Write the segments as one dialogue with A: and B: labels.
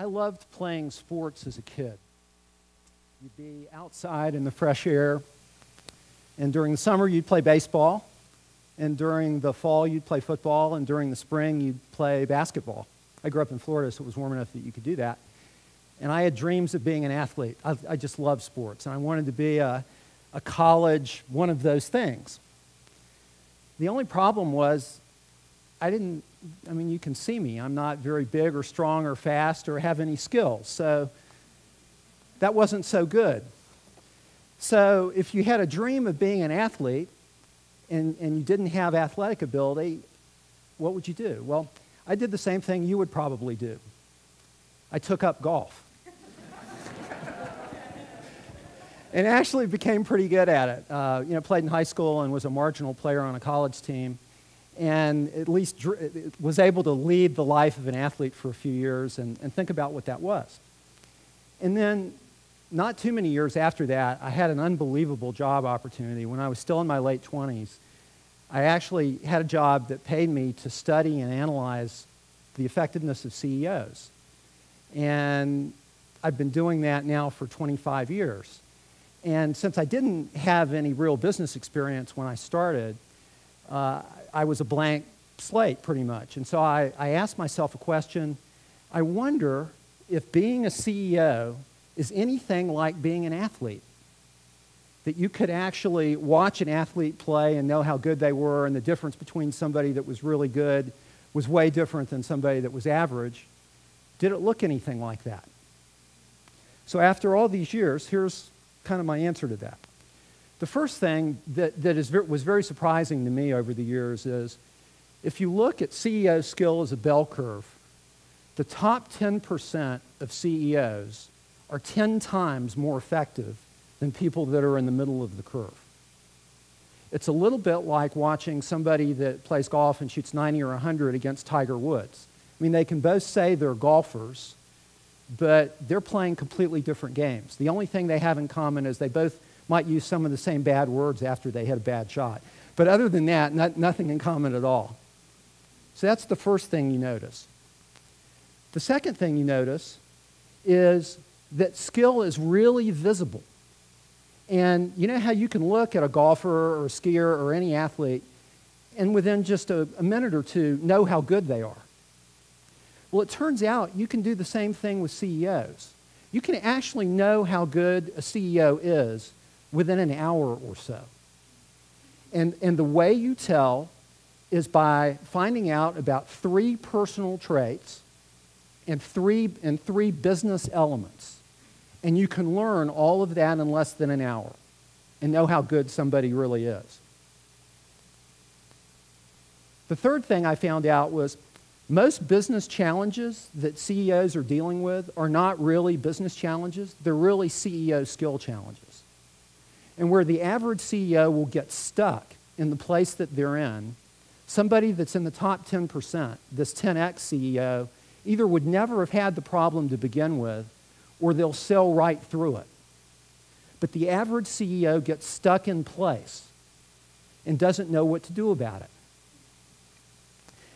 A: I loved playing sports as a kid. You'd be outside in the fresh air, and during the summer you'd play baseball, and during the fall you'd play football, and during the spring you'd play basketball. I grew up in Florida, so it was warm enough that you could do that. And I had dreams of being an athlete. I just love sports, and I wanted to be a college one of those things. The only problem was you can see me. I'm not very big or strong or fast or have any skills, so that wasn't so good. So if you had a dream of being an athlete and you didn't have athletic ability, what would you do? Well, I did the same thing you would probably do. I took up golf. And actually became pretty good at it. Played in high school and was a marginal player on a college team, and at least was able to lead the life of an athlete for a few years and think about what that was. And then, not too many years after that, I had an unbelievable job opportunity. When I was still in my late 20s, I actually had a job that paid me to study and analyze the effectiveness of CEOs. And I've been doing that now for 25 years. And since I didn't have any real business experience when I started, I was a blank slate pretty much. And so I asked myself a question. I wonder if being a CEO is anything like being an athlete. That you could actually watch an athlete play and know how good they were, and the difference between somebody that was really good was way different than somebody that was average. Did it look anything like that? So after all these years, here's kind of my answer to that. The first thing that was very surprising to me over the years is, if you look at CEO skill as a bell curve, the top 10% of CEOs are 10 times more effective than people that are in the middle of the curve. It's a little bit like watching somebody that plays golf and shoots 90 or 100 against Tiger Woods. I mean, they can both say they're golfers, but they're playing completely different games. The only thing they have in common is they both might use some of the same bad words after they hit a bad shot. But other than that, nothing in common at all. So that's the first thing you notice. The second thing you notice is that skill is really visible. And you know how you can look at a golfer or a skier or any athlete and within just a minute or two know how good they are. Well, it turns out you can do the same thing with CEOs. You can actually know how good a CEO is within an hour or so. And the way you tell is by finding out about 3 personal traits and three business elements. And you can learn all of that in less than an hour and know how good somebody really is. The third thing I found out was most business challenges that CEOs are dealing with are not really business challenges. They're really CEO skill challenges. And where the average CEO will get stuck in the place that they're in, somebody that's in the top 10%, this 10x CEO, either would never have had the problem to begin with, or they'll sail right through it. But the average CEO gets stuck in place and doesn't know what to do about it.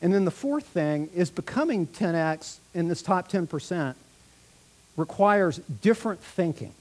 A: And then the fourth thing is becoming 10x in this top 10% requires different thinking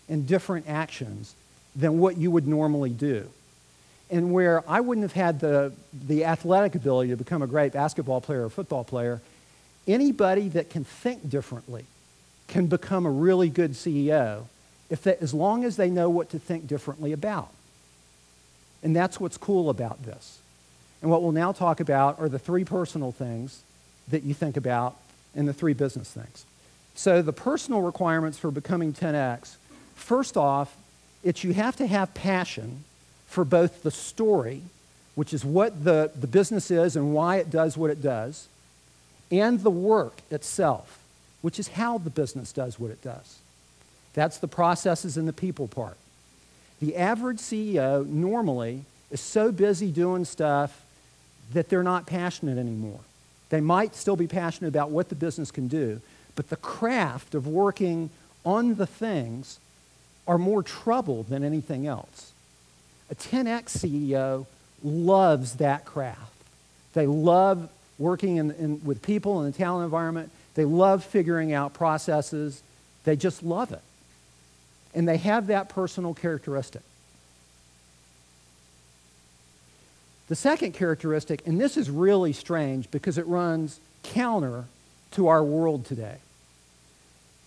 A: and different actions than what you would normally do. And where I wouldn't have had the athletic ability to become a great basketball player or football player, anybody that can think differently can become a really good CEO as long as they know what to think differently about. And that's what's cool about this. And what we'll now talk about are the 3 personal things that you think about and the 3 business things. So the personal requirements for becoming 10x, first off, it's you have to have passion for both the story, which is what the business is and why it does what it does, and the work itself, which is how the business does what it does. That's the processes and the people part. The average CEO normally is so busy doing stuff that they're not passionate anymore. They might still be passionate about what the business can do, but the craft of working on the things are more trouble than anything else. A 10x CEO loves that craft. They love working with people in the talent environment. They love figuring out processes. They just love it. And they have that personal characteristic. The second characteristic, and this is really strange because it runs counter to our world today.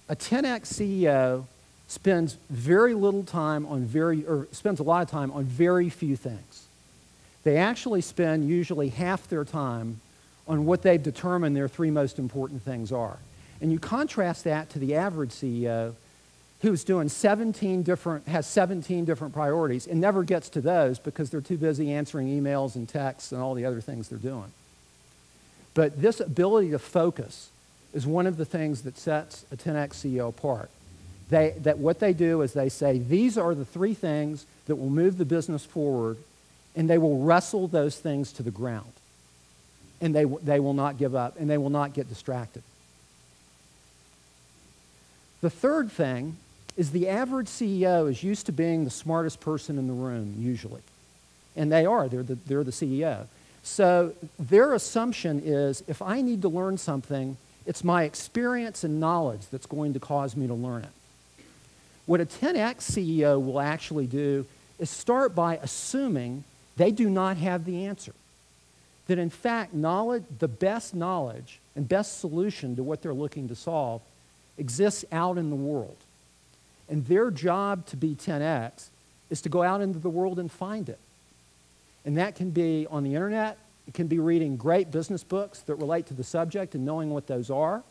A: A 10x CEO spends very little time on spends a lot of time on very few things. They actually spend usually half their time on what they've determined their three most important things are. And you contrast that to the average CEO who's doing has 17 different priorities and never gets to those because they're too busy answering emails and texts and all the other things they're doing. But this ability to focus is one of the things that sets a 10x CEO apart. What they do is they say, these are the three things that will move the business forward, and they will wrestle those things to the ground. And they will not give up, and they will not get distracted. The third thing is the average CEO is used to being the smartest person in the room, usually. And they are. They're the CEO. So their assumption is, if I need to learn something, it's my experience and knowledge that's going to cause me to learn it. What a 10x CEO will actually do is start by assuming they do not have the answer. That in fact, the best knowledge and best solution to what they're looking to solve exists out in the world. And their job to be 10x is to go out into the world and find it. And that can be on the internet. It can be reading great business books that relate to the subject and knowing what those are.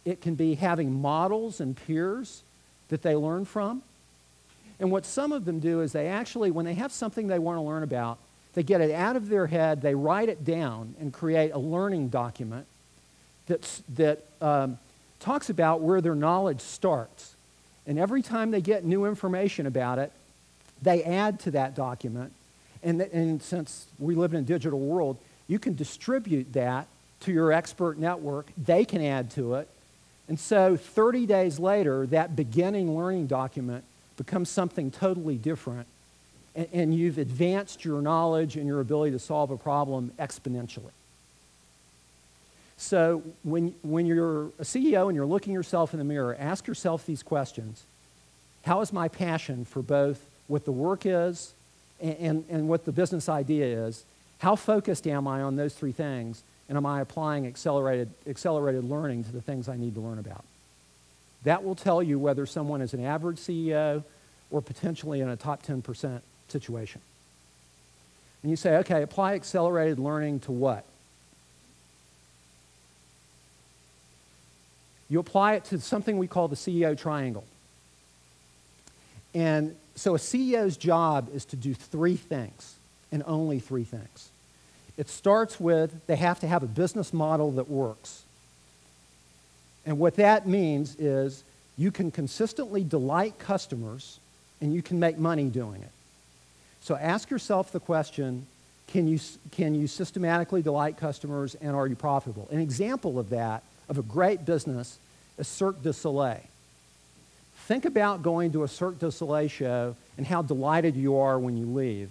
A: It can be having models and peers that they learn from. And what some of them do is they actually, when they have something they want to learn about, they get it out of their head, they write it down and create a learning document that talks about where their knowledge starts. And every time they get new information about it, they add to that document. And since we live in a digital world, you can distribute that to your expert network. They can add to it. And so 30 days later, that beginning learning document becomes something totally different. And you've advanced your knowledge and your ability to solve a problem exponentially. So when you're a CEO and you're looking yourself in the mirror, ask yourself these questions. How is my passion for both what the work is and what the business idea is? How focused am I on those three things? And am I applying accelerated learning to the things I need to learn about? That will tell you whether someone is an average CEO or potentially in a top 10% situation. And you say, okay, apply accelerated learning to what? You apply it to something we call the CEO triangle. And so a CEO's job is to do three things, and only three things. It starts with they have to have a business model that works. And what that means is you can consistently delight customers and you can make money doing it. So ask yourself the question, can you systematically delight customers and are you profitable? An example of that, of a great business, is Cirque du Soleil. Think about going to a Cirque du Soleil show and how delighted you are when you leave.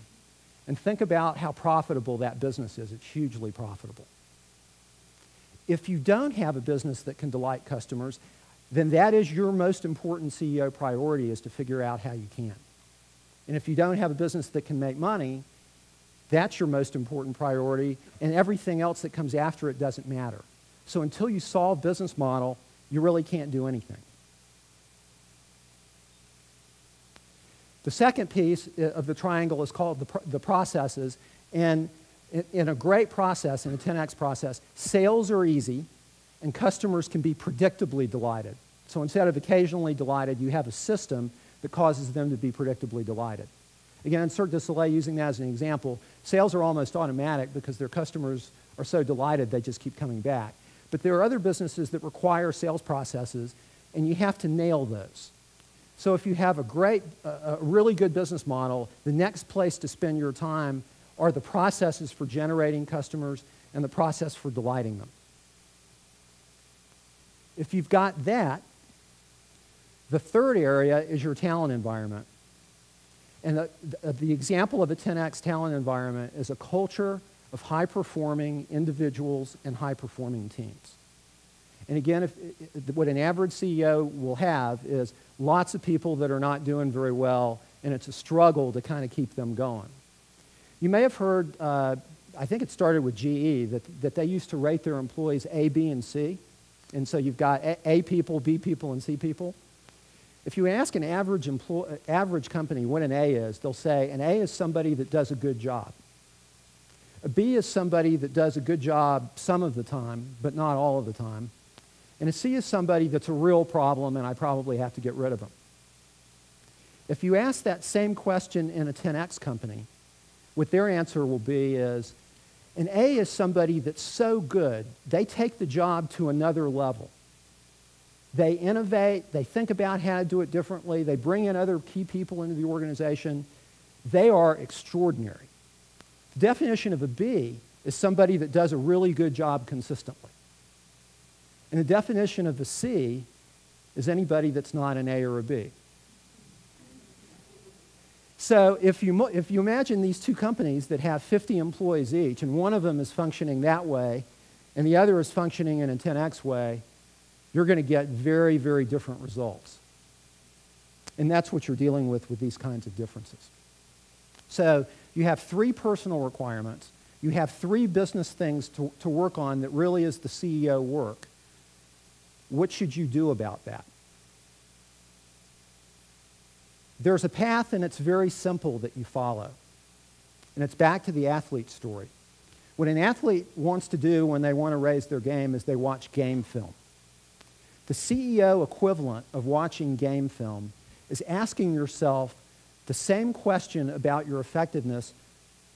A: And think about how profitable that business is. It's hugely profitable. If you don't have a business that can delight customers, then that is your most important CEO priority, is to figure out how you can. And if you don't have a business that can make money, that's your most important priority, and everything else that comes after it doesn't matter. So until you solve business model, you really can't do anything. The second piece of the triangle is called the processes. And in a great process, in a 10x process, sales are easy and customers can be predictably delighted. So instead of occasionally delighted, you have a system that causes them to be predictably delighted. Again, Cirque du Soleil, using that as an example, sales are almost automatic because their customers are so delighted they just keep coming back. But there are other businesses that require sales processes, and you have to nail those. So if you have a really good business model, the next place to spend your time are the processes for generating customers and the process for delighting them. If you've got that, the third area is your talent environment. And the example of a 10x talent environment is a culture of high-performing individuals and high-performing teams. And again, what an average CEO will have is lots of people that are not doing very well, and it's a struggle to kind of keep them going. You may have heard, I think it started with GE, that they used to rate their employees A, B, and C. And so you've got A people, B people, and C people. If you ask an average company what an A is, they'll say an A is somebody that does a good job. A B is somebody that does a good job some of the time, but not all of the time. And a C is somebody that's a real problem, and I probably have to get rid of them. If you ask that same question in a 10X company, what their answer will be is, an A is somebody that's so good, they take the job to another level. They innovate, they think about how to do it differently, they bring in other key people into the organization. They are extraordinary. The definition of a B is somebody that does a really good job consistently. And the definition of a C is anybody that's not an A or a B. So if you imagine these two companies that have 50 employees each, and one of them is functioning that way, and the other is functioning in a 10X way, you're going to get very, very different results. And that's what you're dealing with these kinds of differences. So you have 3 personal requirements. You have 3 business things to work on that really is the CEO work. What should you do about that? There's a path, and it's very simple that you follow. And it's back to the athlete story. What an athlete wants to do when they want to raise their game is they watch game film. The CEO equivalent of watching game film is asking yourself the same question about your effectiveness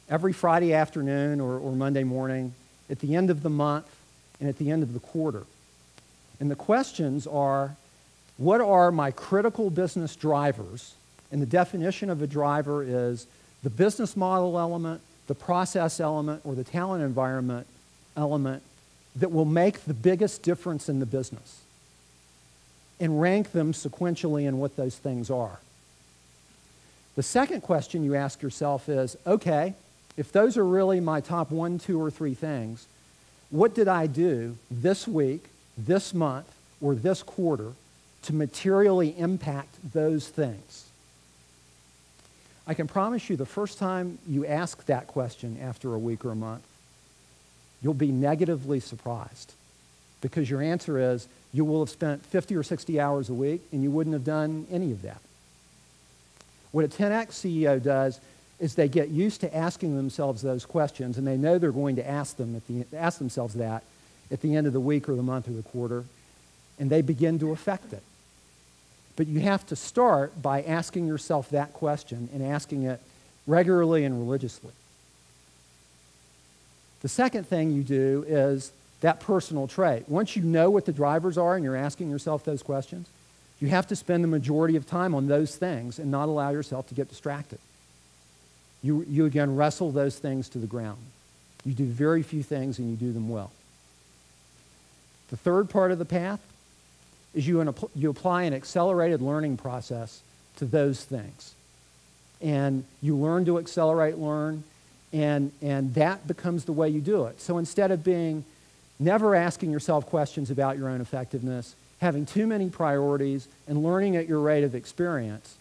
A: every Friday afternoon or Monday morning, at the end of the month, and at the end of the quarter. And the questions are, what are my critical business drivers? And the definition of a driver is the business model element, the process element, or the talent environment element that will make the biggest difference in the business. And rank them sequentially in what those things are. The second question you ask yourself is, okay, if those are really my top 1, 2, or 3 things, what did I do this week, this month, or this quarter to materially impact those things? I can promise you the first time you ask that question after a week or a month, you'll be negatively surprised, because your answer is you will have spent 50 or 60 hours a week and you wouldn't have done any of that. What a 10X CEO does is they get used to asking themselves those questions, and they know they're going to ask themselves that at the end of the week or the month or the quarter, and they begin to affect it. But you have to start by asking yourself that question and asking it regularly and religiously. The second thing you do is that personal trait. Once you know what the drivers are and you're asking yourself those questions, you have to spend the majority of time on those things and not allow yourself to get distracted. You again wrestle those things to the ground. You do very few things and you do them well. The third part of the path is you apply an accelerated learning process to those things. And you learn to accelerate learn, and that becomes the way you do it. So instead of never asking yourself questions about your own effectiveness, having too many priorities, and learning at your rate of experience,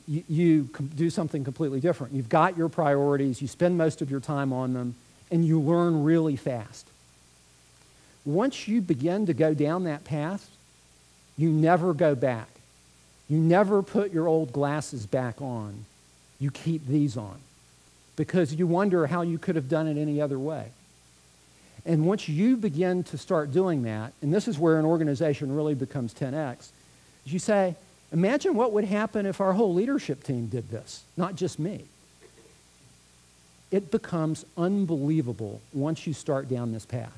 A: you do something completely different. You've got your priorities, you spend most of your time on them, and you learn really fast. Once you begin to go down that path, you never go back. You never put your old glasses back on. You keep these on, because you wonder how you could have done it any other way. And once you begin to start doing that, and this is where an organization really becomes 10X, you say, imagine what would happen if our whole leadership team did this, not just me. It becomes unbelievable once you start down this path.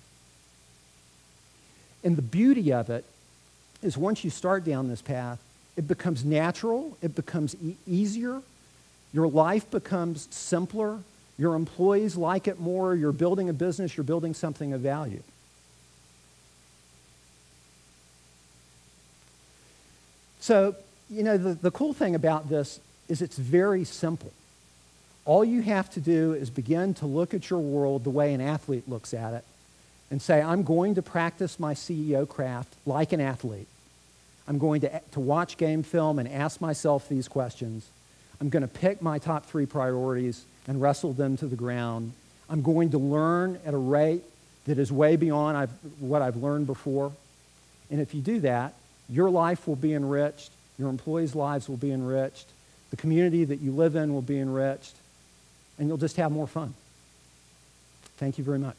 A: And the beauty of it is once you start down this path, it becomes natural, it becomes easier, your life becomes simpler, your employees like it more, you're building a business, you're building something of value. So, you know, the cool thing about this is it's very simple. All you have to do is begin to look at your world the way an athlete looks at it, and say, I'm going to practice my CEO craft like an athlete. I'm going to watch game film and ask myself these questions. I'm going to pick my top 3 priorities and wrestle them to the ground. I'm going to learn at a rate that is way beyond what I've learned before. And if you do that, your life will be enriched, your employees' lives will be enriched, the community that you live in will be enriched, and you'll just have more fun. Thank you very much.